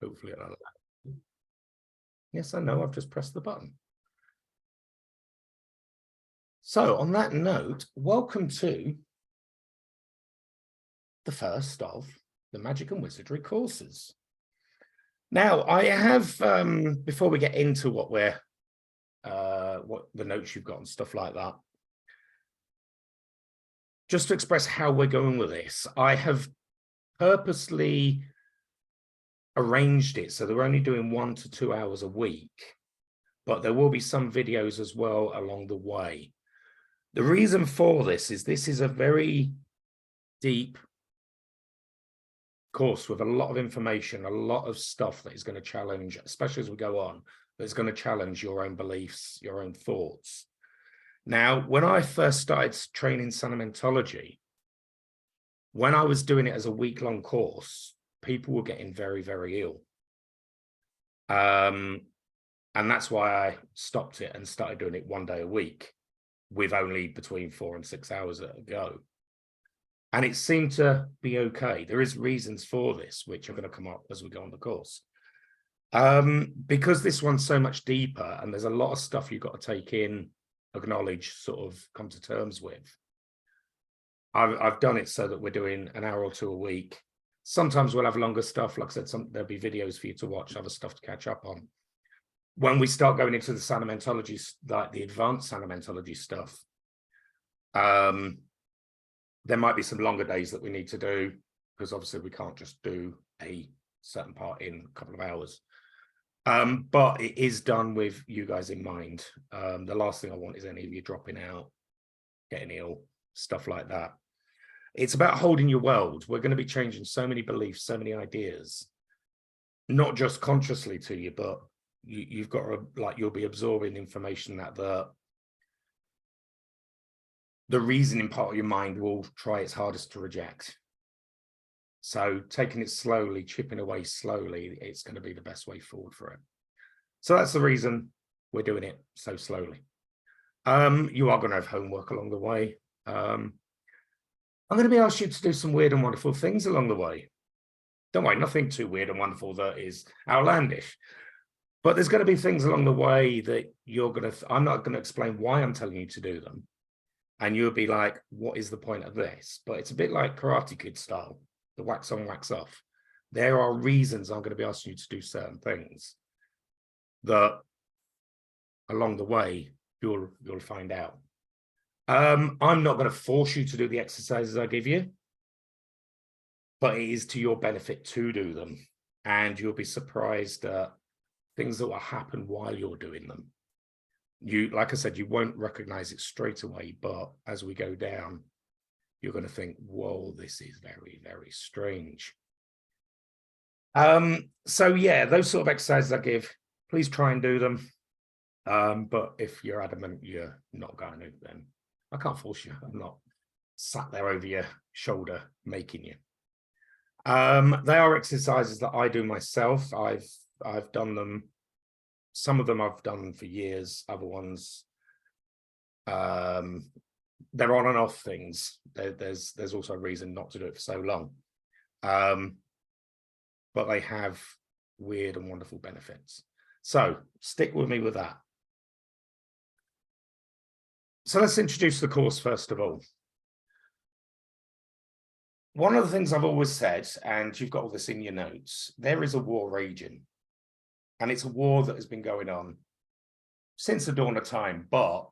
Hopefully it'll allow. Yes, I know, I've just pressed the button. So on that note, welcome to the first of the Magic and Wizardry courses. Now, I have, before we get into what the notes you've got and stuff like that, just to express how we're going with this, I have purposely arranged it so they're only doing 1 to 2 hours a week, but there will be some videos as well along the way. The reason for this is a very deep course with a lot of information, a lot of stuff that is going to challenge, especially as we go on, that's going to challenge your own beliefs, your own thoughts. Now, when I first started training Sanamentology, when I was doing it as a week-long course, people were getting very, very ill. And that's why I stopped it and started doing it 1 day a week with only between 4 and 6 hours at a go. And it seemed to be okay. There is reasons for this, which are going to come up as we go on the course. Because this one's so much deeper and there's a lot of stuff you've got to take in, acknowledge, sort of come to terms with. I've done it so that we're doing an hour or two a week. Sometimes we'll have longer stuff. Like I said, there'll be videos for you to watch, other stuff to catch up on. When we start going into the Sanamentology, like the advanced Sanamentology stuff, there might be some longer days that we need to do, because obviously we can't just do a certain part in a couple of hours. But it is done with you guys in mind. The last thing I want is any of you dropping out, getting ill, stuff like that. It's about holding your world. We're going to be changing so many beliefs, so many ideas, not just consciously to you, but you've got to, like, you'll be absorbing information that the reasoning part of your mind will try its hardest to reject. So taking it slowly, chipping away slowly, it's going to be the best way forward for it. So that's the reason we're doing it so slowly. You are going to have homework along the way. I'm going to be asking you to do some weird and wonderful things along the way. Don't worry, nothing too weird and wonderful that is outlandish. But there's going to be things along the way that you're going to, I'm not going to explain why I'm telling you to do them. And you'll be like, what is the point of this? But it's a bit like Karate Kid style, the wax on, wax off. There are reasons I'm going to be asking you to do certain things that along the way, you'll find out. I'm not going to force you to do the exercises I give you, but it is to your benefit to do them. And you'll be surprised at things that will happen while you're doing them. You, like I said, you won't recognize it straight away, but as we go down, you're going to think, whoa, this is very, very strange. So yeah, those sort of exercises I give, please try and do them. But if you're adamant you're not going to, then I can't force you. I'm not sat there over your shoulder making you. They are exercises that I do myself. I've done them. Some of them I've done for years, other ones, they're on and off things. There's also a reason not to do it for so long. But they have weird and wonderful benefits. So stick with me with that. So let's introduce the course first of all. One of the things I've always said, and you've got all this in your notes, there is a war raging. And it's a war that has been going on since the dawn of time, but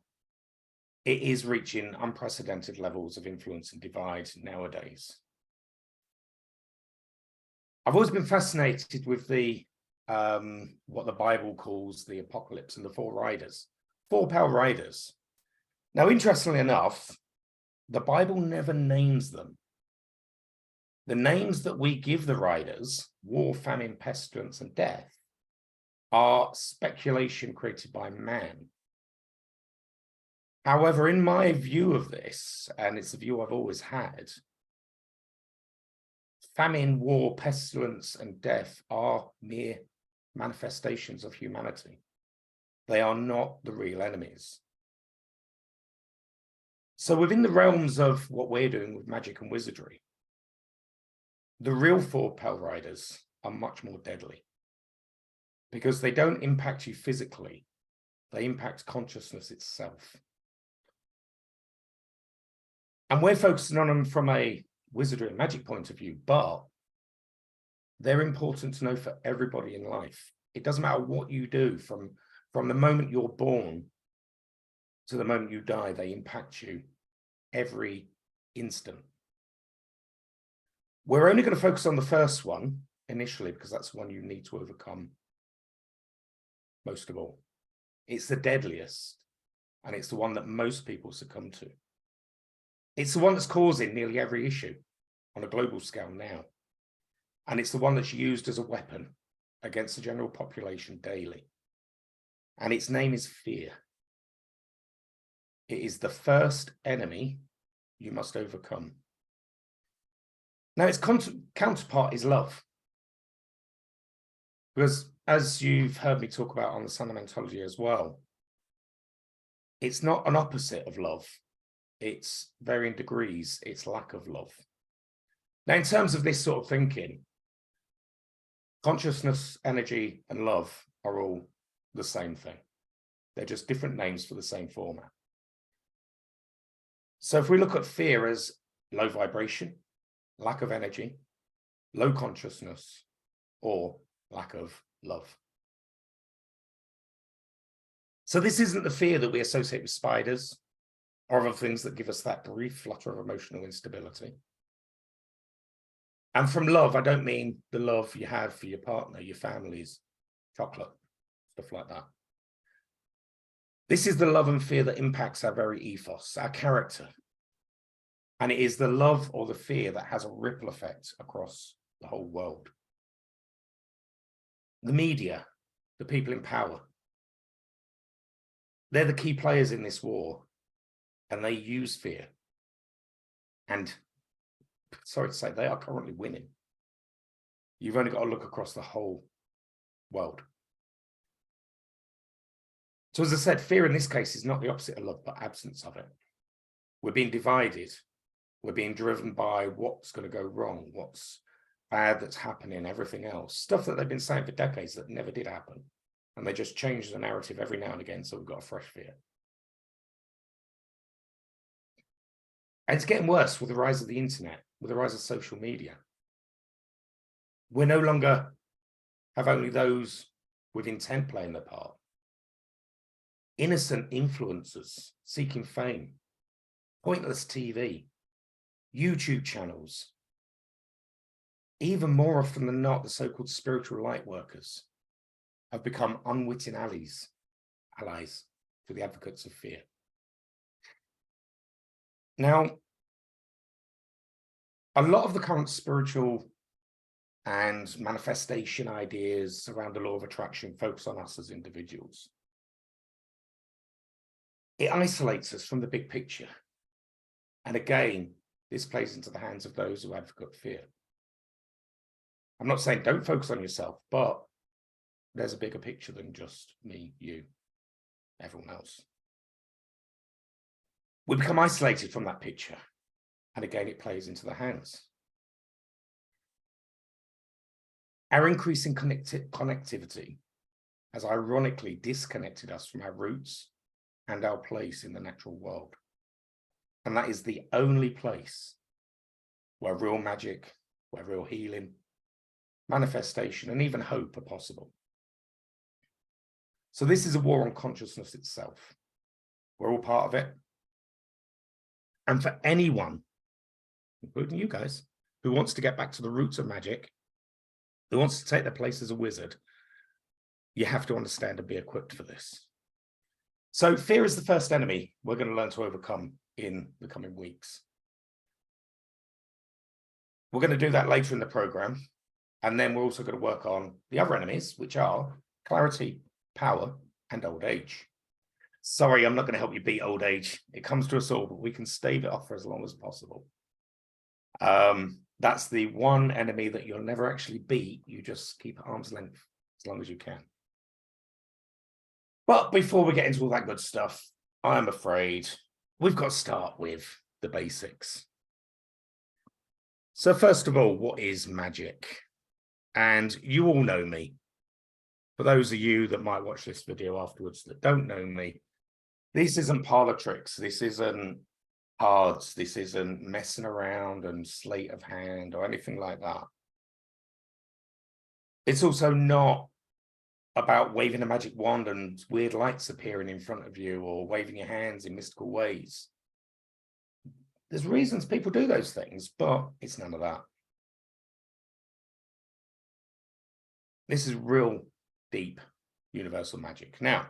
it is reaching unprecedented levels of influence and divide nowadays. I've always been fascinated with the what the Bible calls the apocalypse and the four riders, four power riders. Now, interestingly enough, the Bible never names them. The names that we give the riders, war, famine, pestilence, and death, are speculation created by man. However, in my view of this, and it's a view I've always had, famine, war, pestilence, and death are mere manifestations of humanity. They are not the real enemies. So within the realms of what we're doing with magic and wizardry, the real four Pell Riders are much more deadly. because they don't impact you physically. They impact consciousness itself. And we're focusing on them from a wizardry and magic point of view, but they're important to know for everybody in life. It doesn't matter what you do from the moment you're born to the moment you die, they impact you every instant. We're only going to focus on the first one initially, because that's the one you need to overcome most of all. It's the deadliest, and it's the one that most people succumb to. It's the one that's causing nearly every issue on a global scale now. And it's the one that's used as a weapon against the general population daily. And its name is fear. It is the first enemy you must overcome. Now, its counterpart is love. Because as you've heard me talk about on the Sanamentology as well, it's not an opposite of love. It's varying degrees, it's lack of love. Now, in terms of this sort of thinking, consciousness, energy, and love are all the same thing. They're just different names for the same format. So if we look at fear as low vibration, lack of energy, low consciousness, or lack of love. So this isn't the fear that we associate with spiders or other things that give us that brief flutter of emotional instability. And from love, I don't mean the love you have for your partner, your families, chocolate, stuff like that. This is the love and fear that impacts our very ethos, our character. And it is the love or the fear that has a ripple effect across the whole world. The media, the people in power, they're the key players in this war, and they use fear. And sorry to say, they are currently winning. You've only got to look across the whole world. So as I said, fear in this case is not the opposite of love, but absence of it. We're being divided. We're being driven by what's going to go wrong, what's bad that's happening, everything else. Stuff that they've been saying for decades that never did happen. And they just change the narrative every now and again, so we've got a fresh fear. And it's getting worse with the rise of the internet, with the rise of social media. We're no longer have only those with intent playing their part. Innocent influencers seeking fame, pointless TV, YouTube channels. Even more often than not, the so-called spiritual light workers have become unwitting allies to the advocates of fear. Now, a lot of the current spiritual and manifestation ideas around the law of attraction focus on us as individuals. It isolates us from the big picture. And again, this plays into the hands of those who advocate fear. I'm not saying don't focus on yourself, but there's a bigger picture than just me, you, everyone else. We become isolated from that picture. And again, it plays into the hands. Our increasing connectivity has ironically disconnected us from our roots and our place in the natural world. And that is the only place where real magic, where real healing, manifestation, and even hope are possible. So this is a war on consciousness itself. We're all part of it. And for anyone, including you guys, who wants to get back to the roots of magic, who wants to take their place as a wizard, you have to understand and be equipped for this. So fear is the first enemy we're going to learn to overcome in the coming weeks. We're going to do that later in the program. And then we're also going to work on the other enemies, which are clarity, power, and old age. Sorry, I'm not going to help you beat old age. It comes to us all, but we can stave it off for as long as possible. That's the one enemy that you'll never actually beat. You just keep at arm's length as long as you can. But before we get into all that good stuff, I'm afraid we've got to start with the basics. So first of all, what is magic? And you all know me. For those of you that might watch this video afterwards that don't know me, this isn't parlor tricks. This isn't cards. This isn't messing around and sleight of hand or anything like that. It's also not about waving a magic wand and weird lights appearing in front of you or waving your hands in mystical ways. There's reasons people do those things, but it's none of that. This is real deep universal magic. Now,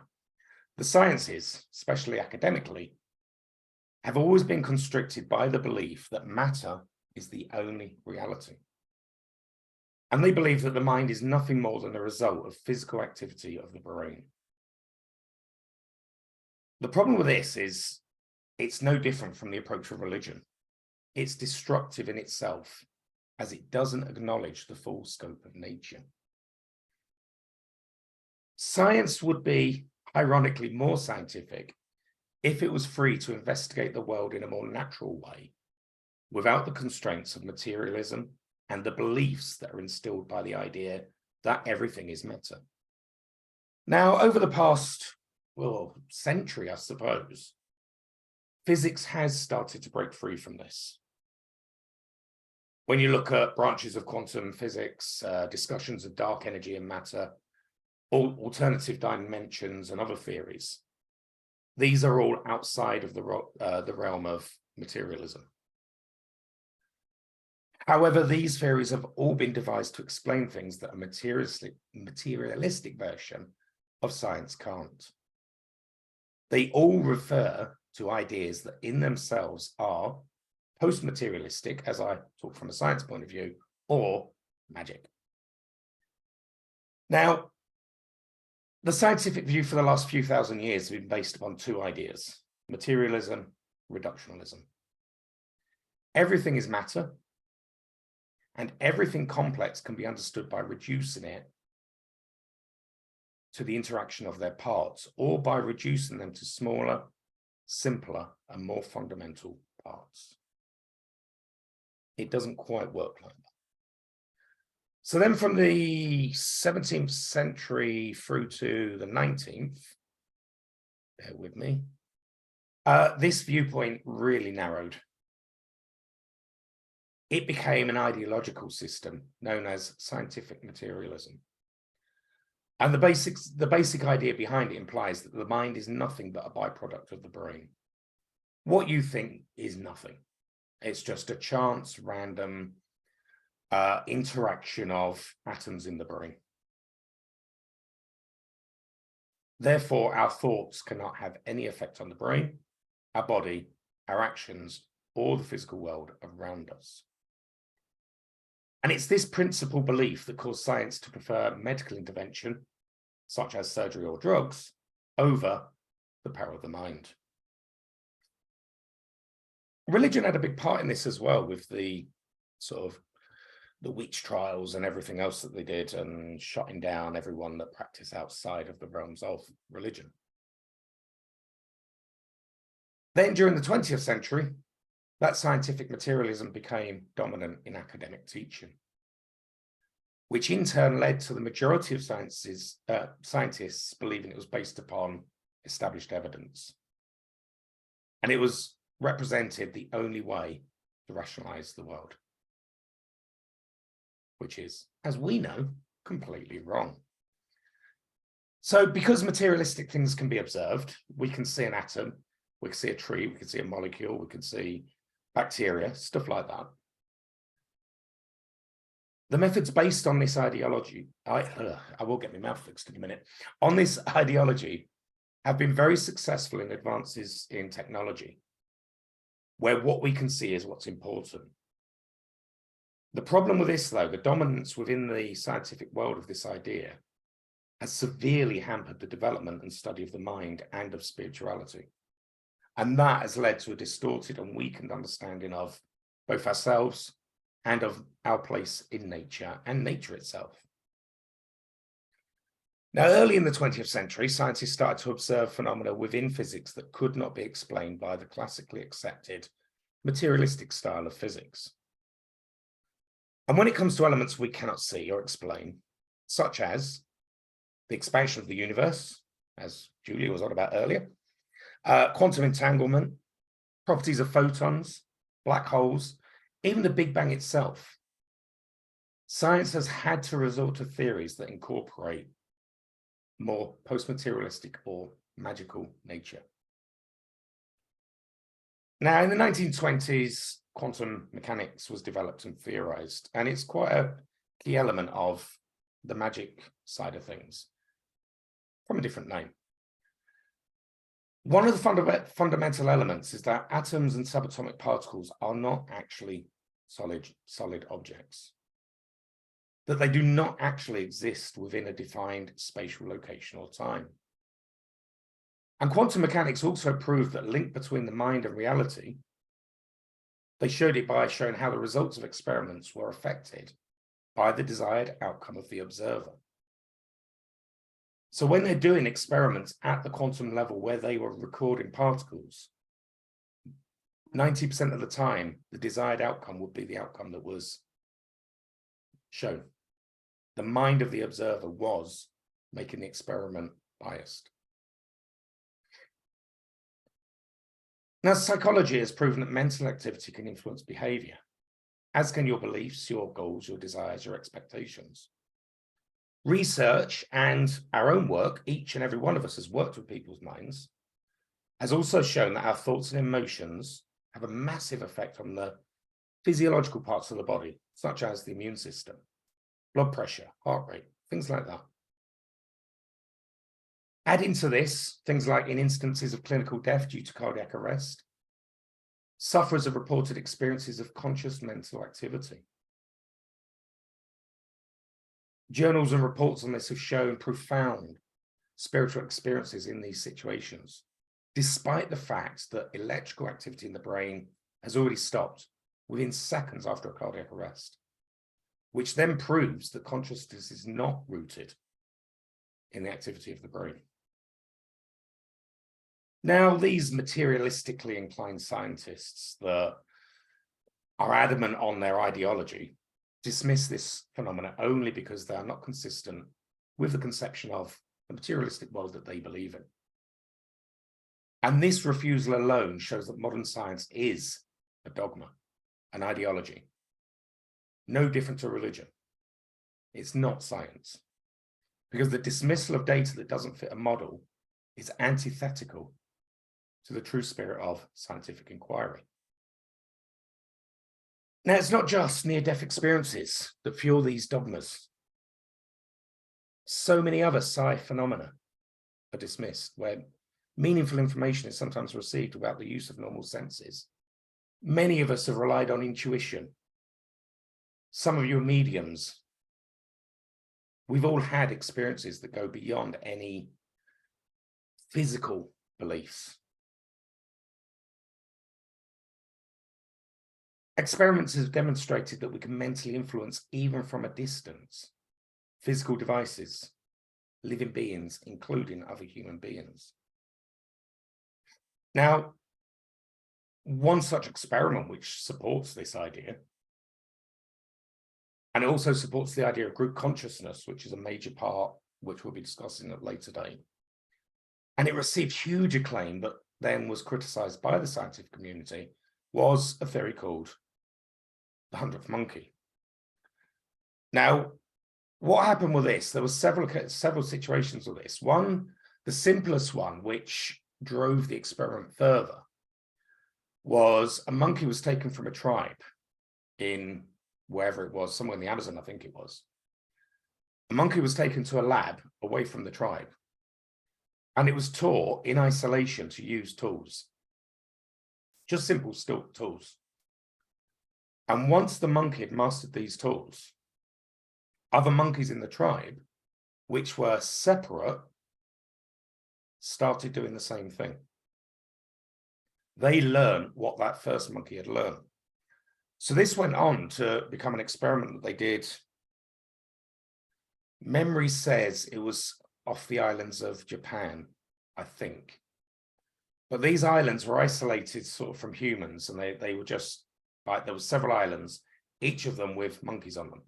the sciences, especially academically, have always been constricted by the belief that matter is the only reality. And they believe that the mind is nothing more than a result of physical activity of the brain. The problem with this is it's no different from the approach of religion. It's destructive in itself, as it doesn't acknowledge the full scope of nature. Science would be, ironically, more scientific if it was free to investigate the world in a more natural way, without the constraints of materialism and the beliefs that are instilled by the idea that everything is matter. Now, over the past, century, I suppose, physics has started to break free from this. When you look at branches of quantum physics, discussions of dark energy and matter, alternative dimensions and other theories, these are all outside of the realm of materialism. However, these theories have all been devised to explain things that a materialistic version of science can't. They all refer to ideas that in themselves are post-materialistic, as I talk from a science point of view, or magic. Now, the scientific view for the last few thousand years has been based upon two ideas: materialism, reductionism. Everything is matter, and everything complex can be understood by reducing it to the interaction of their parts, or by reducing them to smaller, simpler, and more fundamental parts. It doesn't quite work like that. So then from the 17th century through to the 19th, bear with me, this viewpoint really narrowed. It became an ideological system known as scientific materialism. And the basic idea behind it implies that the mind is nothing but a byproduct of the brain. What you think is nothing. It's just a chance, random interaction of atoms in the brain. Therefore, our thoughts cannot have any effect on the brain, our body, our actions, or the physical world around us. And it's this principal belief that caused science to prefer medical intervention, such as surgery or drugs, over the power of the mind. Religion had a big part in this as well, with the sort of the witch trials and everything else that they did, and shutting down everyone that practiced outside of the realms of religion. Then during the 20th century, that scientific materialism became dominant in academic teaching, which in turn led to the majority of scientists believing it was based upon established evidence. And it was represented the only way to rationalize the world, which is, as we know, completely wrong. So because materialistic things can be observed, we can see an atom, we can see a tree, we can see a molecule, we can see bacteria, stuff like that. The methods based on this ideology, I will get my mouth fixed in a minute, on this ideology have been very successful in advances in technology, where what we can see is what's important. The problem with this, though, the dominance within the scientific world of this idea has severely hampered the development and study of the mind and of spirituality. And that has led to a distorted and weakened understanding of both ourselves and of our place in nature and nature itself. Now, early in the 20th century, scientists started to observe phenomena within physics that could not be explained by the classically accepted materialistic style of physics. And when it comes to elements we cannot see or explain, such as the expansion of the universe, as Julia was on about earlier, quantum entanglement, properties of photons, black holes, even the Big Bang itself. Science has had to resort to theories that incorporate more post-materialistic or magical nature. Now, in the 1920s, quantum mechanics was developed and theorized, and it's quite a key element of the magic side of things, from a different name. One of the fundamental elements is that atoms and subatomic particles are not actually solid objects, that they do not actually exist within a defined spatial location or time. And quantum mechanics also proved that link between the mind and reality. They showed it by showing how the results of experiments were affected by the desired outcome of the observer. So when they're doing experiments at the quantum level where they were recording particles, 90% of the time, the desired outcome would be the outcome that was shown. The mind of the observer was making the experiment biased. Now, psychology has proven that mental activity can influence behavior, as can your beliefs, your goals, your desires, your expectations. Research and our own work, each and every one of us has worked with people's minds, has also shown that our thoughts and emotions have a massive effect on the physiological parts of the body, such as the immune system, blood pressure, heart rate, things like that. Adding to this, things like in instances of clinical death due to cardiac arrest, sufferers have reported experiences of conscious mental activity. Journals and reports on this have shown profound spiritual experiences in these situations, despite the fact that electrical activity in the brain has already stopped within seconds after a cardiac arrest, which then proves that consciousness is not rooted in the activity of the brain. Now, these materialistically inclined scientists that are adamant on their ideology dismiss this phenomena only because they are not consistent with the conception of the materialistic world that they believe in. And this refusal alone shows that modern science is a dogma, an ideology, no different to religion. It's not science, because the dismissal of data that doesn't fit a model is antithetical to the true spirit of scientific inquiry. Now, it's not just near-death experiences that fuel these dogmas. So many other psi phenomena are dismissed, where meaningful information is sometimes received without the use of normal senses. Many of us have relied on intuition. Some of you are mediums. We've all had experiences that go beyond any physical beliefs. Experiments have demonstrated that we can mentally influence, even from a distance, physical devices, living beings, including other human beings. Now, one such experiment which supports this idea, and it also supports the idea of group consciousness, which is a major part, which we'll be discussing at a later date. And it received huge acclaim, but then was criticized by the scientific community, was a theory called the 100th monkey. Now, what happened with this? There were several situations with this. One, the simplest one, which drove the experiment further, was a monkey was taken from a tribe in wherever it was, somewhere in the Amazon, I think it was. A monkey was taken to a lab away from the tribe, and it was taught in isolation to use tools, just simple tools. And once the monkey had mastered these tools, other monkeys in the tribe, which were separate, started doing the same thing. They learned what that first monkey had learned. So this went on to become an experiment that they did. Memory says it was off the islands of Japan, I think. But these islands were isolated sort of from humans, and they were just, like, there were several islands, each of them with monkeys on them.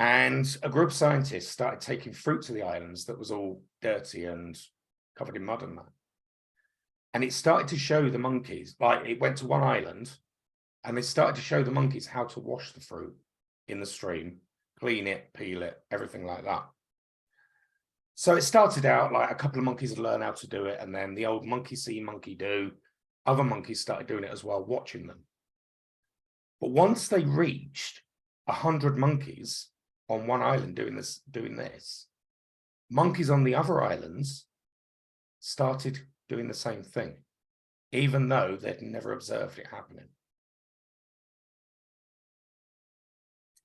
And a group of scientists started taking fruit to the islands that was all dirty and covered in mud and that. And it started to show the monkeys, like it went to one island and they started to show the monkeys how to wash the fruit in the stream, clean it, peel it, everything like that. So it started out like a couple of monkeys had learned how to do it. And then the old monkey see, monkey do, other monkeys started doing it as well, watching them. But once they reached 100 monkeys on one island doing this, monkeys on the other islands started doing the same thing, even though they'd never observed it happening.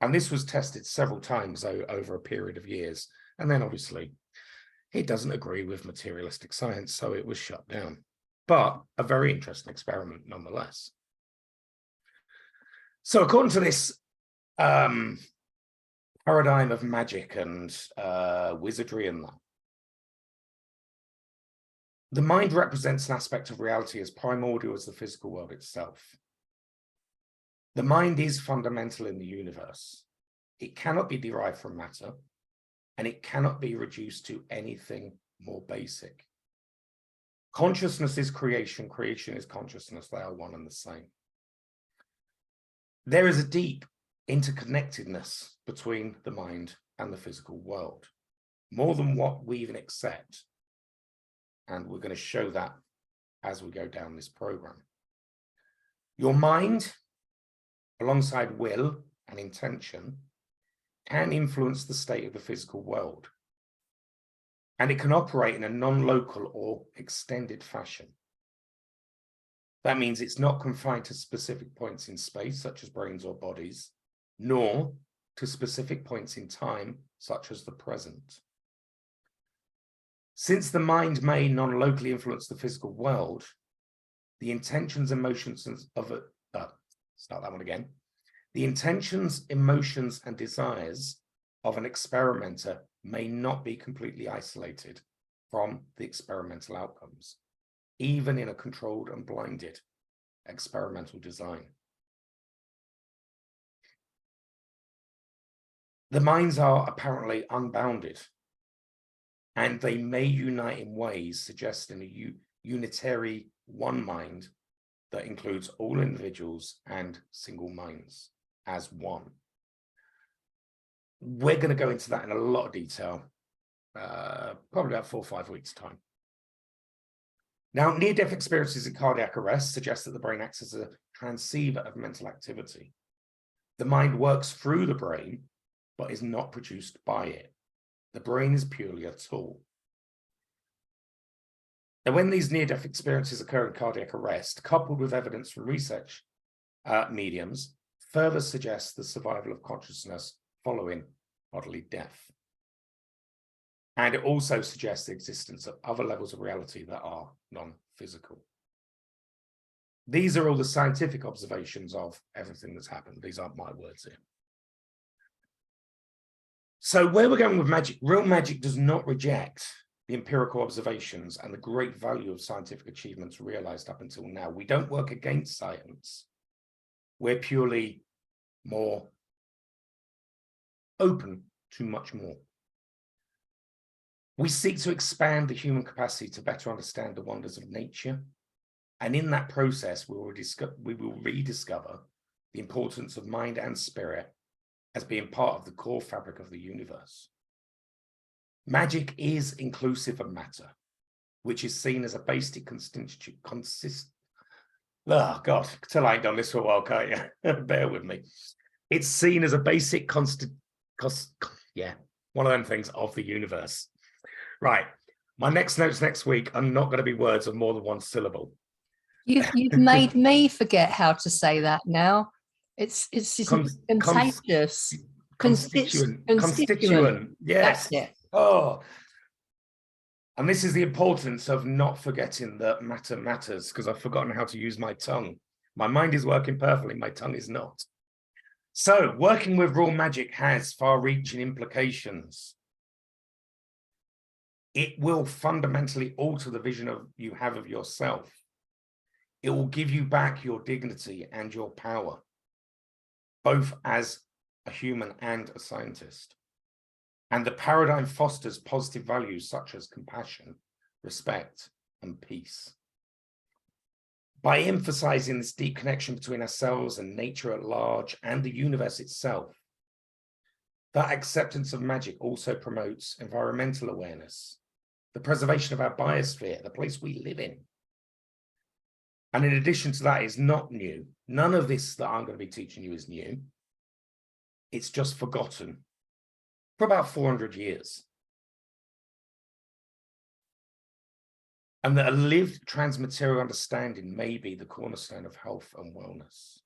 And this was tested several times over a period of years. And then obviously it doesn't agree with materialistic science, so it was shut down. But a very interesting experiment nonetheless. So according to this paradigm of magic and wizardry and that, the mind represents an aspect of reality as primordial as the physical world itself. The mind is fundamental in the universe. It cannot be derived from matter, and it cannot be reduced to anything more basic. Consciousness is creation, creation is consciousness. They are one and the same. There is a deep interconnectedness between the mind and the physical world, more than what we even accept. And we're going to show that as we go down this program. Your mind, alongside will and intention, can influence the state of the physical world. And it can operate in a non-local or extended fashion. That means it's not confined to specific points in space, such as brains or bodies, nor to specific points in time, such as the present. Since the mind may non-locally influence the physical world, the intentions, emotions of it, start that one again. The intentions, emotions, and desires of an experimenter may not be completely isolated from the experimental outcomes, even in a controlled and blinded experimental design. The minds are apparently unbounded, and they may unite in ways suggesting a unitary one mind that includes all individuals and single minds as one. We're going to go into that in a lot of detail, probably about 4 or 5 weeks' time. Now, near-death experiences in cardiac arrest suggest that the brain acts as a transceiver of mental activity. The mind works through the brain, but is not produced by it. The brain is purely a tool. Now, when these near-death experiences occur in cardiac arrest, coupled with evidence from research mediums, further suggests the survival of consciousness following bodily death. And it also suggests the existence of other levels of reality that are non-physical. These are all the scientific observations of everything that's happened. These aren't my words here. So where we're going with magic, real magic does not reject the empirical observations and the great value of scientific achievements realized up until now. We don't work against science. We're purely more open to much more. We seek to expand the human capacity to better understand the wonders of nature. And in that process, we will rediscover the importance of mind and spirit as being part of the core fabric of the universe. Magic is inclusive of matter, which is seen as a basic oh God, till I ain't done this for a while, can't you? Bear with me. It's seen as a basic one of them things of the universe. Right. My next notes next week are not going to be words of more than one syllable. You've made me forget how to say that now. It's contagious. Constituent. Yes. That's it. Oh. And this is the importance of not forgetting that matter matters, because I've forgotten how to use my tongue. My mind is working perfectly, my tongue is not. So working with raw magic has far-reaching implications. It will fundamentally alter the vision you have of yourself. It will give you back your dignity and your power, both as a human and a scientist. And the paradigm fosters positive values such as compassion, respect, and peace. By emphasizing this deep connection between ourselves and nature at large and the universe itself, that acceptance of magic also promotes environmental awareness, the preservation of our biosphere, the place we live in. And in addition to that, it's not new. None of this that I'm going to be teaching you is new. It's just forgotten for about 400 years. And that a lived transmaterial understanding may be the cornerstone of health and wellness.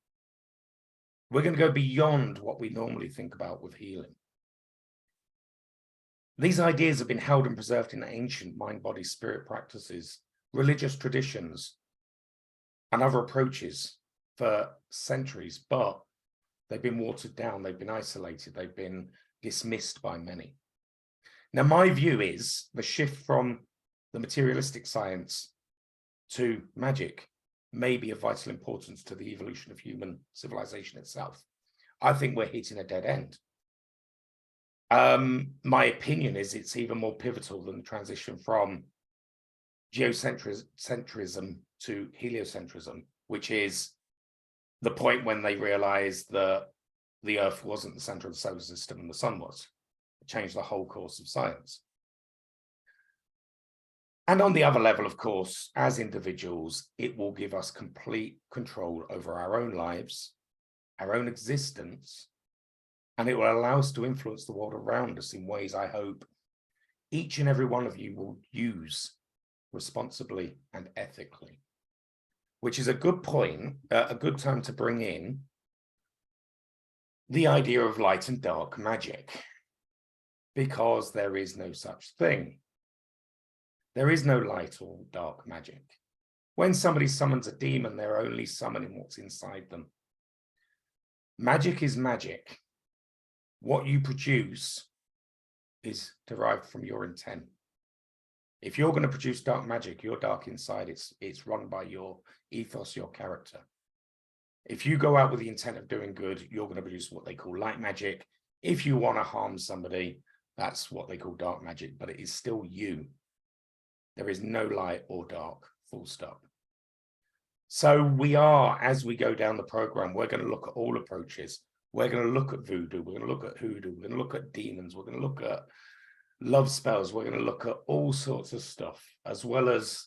We're going to go beyond what we normally think about with healing. These ideas have been held and preserved in ancient mind, body, spirit practices, religious traditions, and other approaches for centuries, but they've been watered down, they've been isolated, they've been dismissed by many. Now, my view is the shift from the materialistic science to magic may be of vital importance to the evolution of human civilization itself. I think we're hitting a dead end. My opinion is it's even more pivotal than the transition from geocentrism to heliocentrism, which is the point when they realized that the Earth wasn't the center of the solar system and the sun was. It changed the whole course of science. And on the other level, of course, as individuals, it will give us complete control over our own lives, our own existence, and it will allow us to influence the world around us in ways I hope each and every one of you will use responsibly and ethically, which is a good point, a good time to bring in the idea of light and dark magic, because there is no such thing. There is no light or dark magic. When somebody summons a demon, they're only summoning what's inside them. Magic is magic. What you produce is derived from your intent. If you're going to produce dark magic, you're dark inside. It's run by your ethos, your character. If you go out with the intent of doing good, you're going to produce what they call light magic. If you want to harm somebody, that's what they call dark magic, but it is still you. There is no light or dark, full stop. So we are, as we go down the program, we're going to look at all approaches. We're going to look at voodoo. We're going to look at hoodoo. We're going to look at demons. We're going to look at love spells. We're going to look at all sorts of stuff, as well as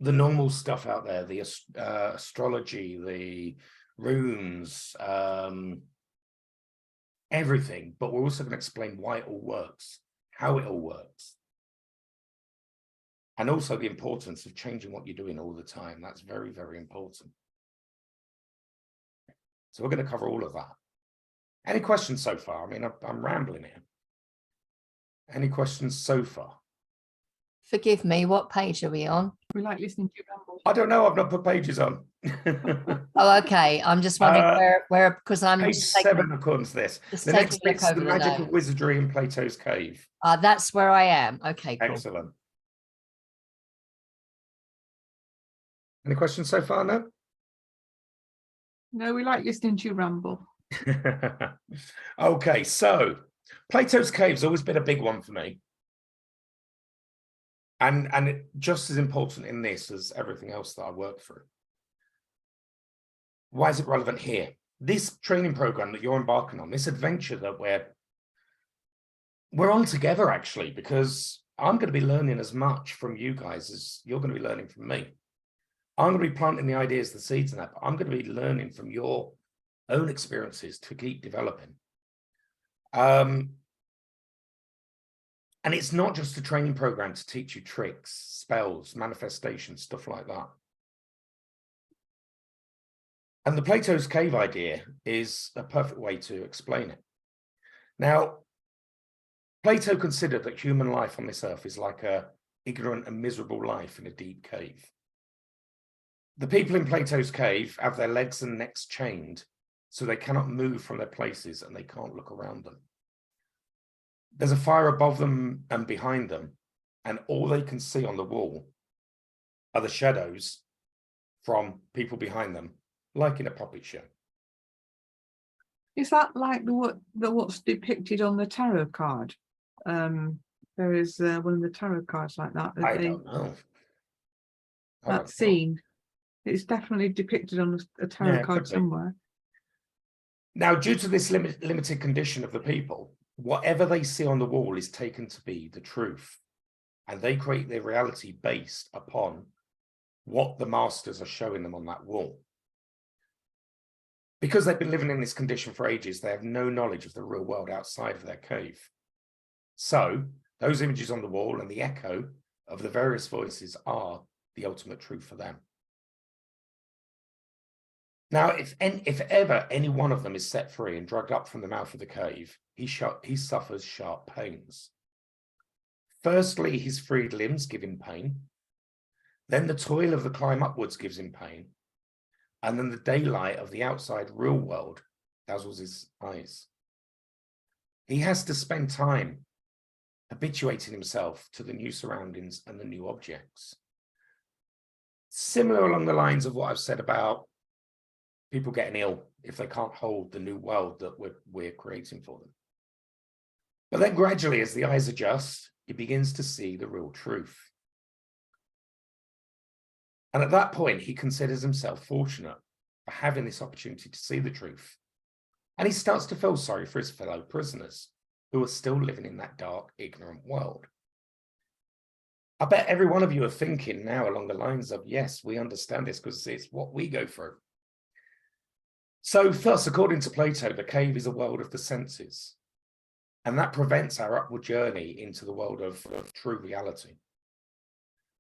the normal stuff out there, the astrology, the runes, everything. But we're also going to explain why it all works, how it all works. And also the importance of changing what you're doing all the time. That's very, very important. So we're going to cover all of that. Any questions so far? I mean, I'm rambling here. Any questions so far? Forgive me, what page are we on? We like listening to you ramble. I don't know. I've not put pages on. Oh, okay. I'm just wondering where because I'm page just 7 according to this. just The taking next a look bit's the over the magic of notes. wizardry in Plato's cave. That's where I am. Okay, cool. Excellent. Any questions so far? No? No, we like listening to you ramble. Okay, so Plato's cave's always been a big one for me. And just as important in this as everything else that I work through. Why is it relevant here? This training program that you're embarking on, this adventure that we're on together, actually, because I'm going to be learning as much from you guys as you're going to be learning from me. I'm going to be planting the ideas, the seeds in that, but I'm going to be learning from your own experiences to keep developing. And it's not just a training program to teach you tricks, spells, manifestations, stuff like that. And the Plato's cave idea is a perfect way to explain it. Now, Plato considered that human life on this earth is like a ignorant and miserable life in a deep cave. The people in Plato's cave have their legs and necks chained, so they cannot move from their places and they can't look around them. There's a fire above them and behind them, and all they can see on the wall are the shadows from people behind them, like in a puppet show. Is that like what's depicted on the tarot card? There is one of the tarot cards like that. I don't know. That scene. It's definitely depicted on a tarot card somewhere. Now, due to this limited condition of the people, whatever they see on the wall is taken to be the truth. And they create their reality based upon what the masters are showing them on that wall. Because they've been living in this condition for ages, they have no knowledge of the real world outside of their cave. So those images on the wall and the echo of the various voices are the ultimate truth for them. Now, if ever any one of them is set free and dragged up from the mouth of the cave, he suffers sharp pains. Firstly, his freed limbs give him pain. Then the toil of the climb upwards gives him pain. And then the daylight of the outside real world dazzles his eyes. He has to spend time habituating himself to the new surroundings and the new objects. Similar along the lines of what I've said about people getting ill if they can't hold the new world that we're creating for them. But then gradually, as the eyes adjust, he begins to see the real truth. And at that point, he considers himself fortunate for having this opportunity to see the truth. And he starts to feel sorry for his fellow prisoners who are still living in that dark, ignorant world. I bet every one of you are thinking now along the lines of, yes, we understand this because it's what we go through. So thus, according to Plato, the cave is a world of the senses. And that prevents our upward journey into the world of true reality.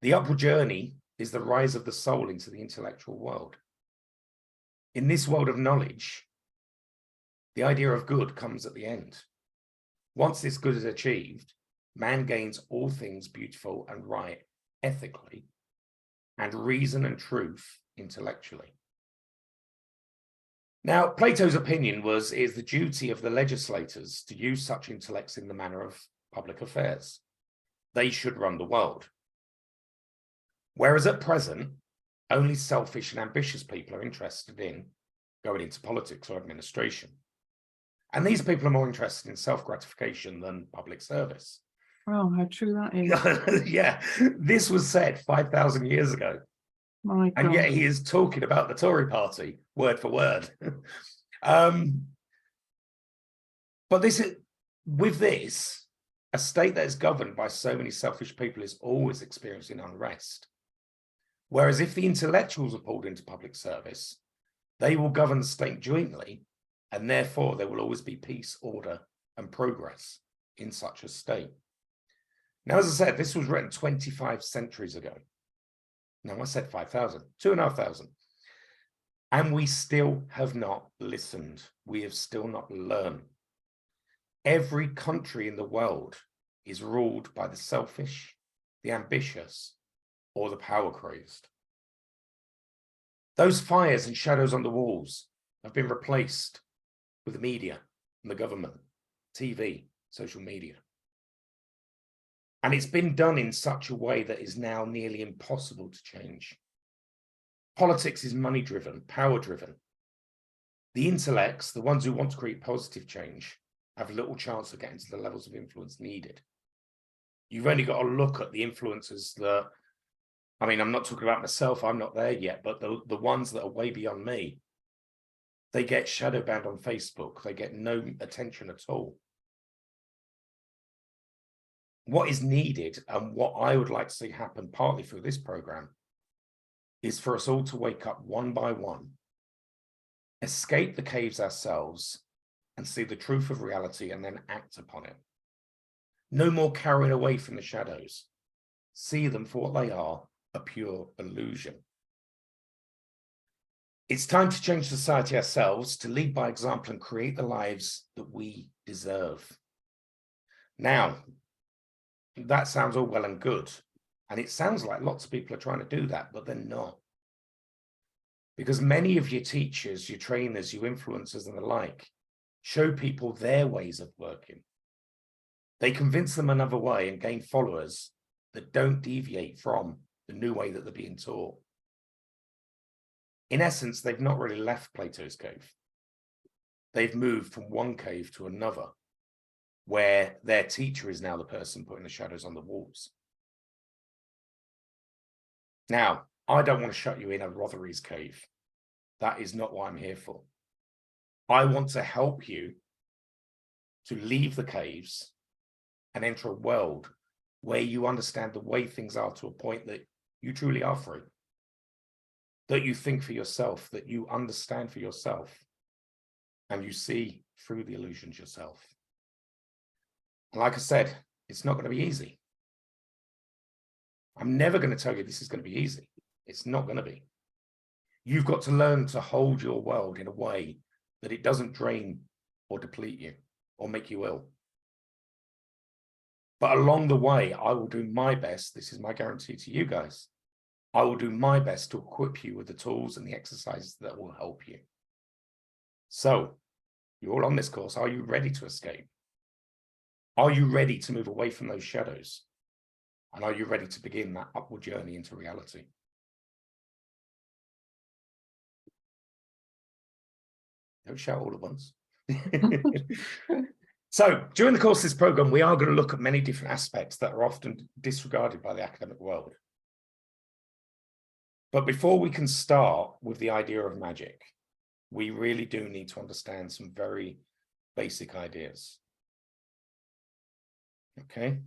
The upward journey is the rise of the soul into the intellectual world. In this world of knowledge, the idea of good comes at the end. Once this good is achieved, man gains all things beautiful and right ethically, and reason and truth intellectually. Now, Plato's opinion is the duty of the legislators to use such intellects in the manner of public affairs. They should run the world. Whereas at present, only selfish and ambitious people are interested in going into politics or administration. And these people are more interested in self-gratification than public service. Oh, how true that is. Yeah, this was said 5,000 years ago. My God. And yet he is talking about the Tory party, word for word. But with this, a state that is governed by so many selfish people is always experiencing unrest. Whereas if the intellectuals are pulled into public service, they will govern the state jointly, and therefore there will always be peace, order, and progress in such a state. Now, as I said, this was written 25 centuries ago. No, I said 5,000, 2,500. And we still have not listened. We have still not learned. Every country in the world is ruled by the selfish, the ambitious, or the power crazed. Those fires and shadows on the walls have been replaced with the media and the government, TV, social media. And it's been done in such a way that is now nearly impossible to change. Politics is money-driven, power-driven. The intellects, the ones who want to create positive change, have little chance of getting to the levels of influence needed. You've only got to look at the influencers that, I mean, I'm not talking about myself, I'm not there yet, but the ones that are way beyond me, they get shadow banned on Facebook. They get no attention at all. What is needed, and what I would like to see happen partly through this program, is for us all to wake up one by one, escape the caves ourselves, and see the truth of reality and then act upon it. No more carrying away from the shadows. See them for what they are, a pure illusion. It's time to change society ourselves, to lead by example and create the lives that we deserve. Now, that sounds all well and good. And it sounds like lots of people are trying to do that, but they're not. Because many of your teachers, your trainers, your influencers and the like, show people their ways of working. They convince them another way and gain followers that don't deviate from the new way that they're being taught. In essence, they've not really left Plato's cave. They've moved from one cave to another, where their teacher is now the person putting the shadows on the walls. Now, I don't want to shut you in a Rothery's cave. That is not what I'm here for. I want to help you to leave the caves and enter a world where you understand the way things are to a point that you truly are free, that you think for yourself, that you understand for yourself, and you see through the illusions yourself. And like I said, it's not going to be easy. I'm never going to tell you this is going to be easy. It's not going to be. You've got to learn to hold your world in a way that it doesn't drain or deplete you or make you ill. But along the way, I will do my best. This is my guarantee to you guys. I will do my best to equip you with the tools and the exercises that will help you. So, you're all on this course. Are you ready to escape? Are you ready to move away from those shadows? And are you ready to begin that upward journey into reality? Don't shout all at once. So during the course of this program, we are going to look at many different aspects that are often disregarded by the academic world. But before we can start with the idea of magic, we really do need to understand some very basic ideas. Okay.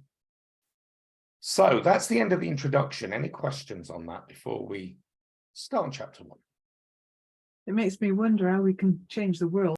So that's the end of the introduction. Any questions on that before we start on chapter 1? It makes me wonder how we can change the world.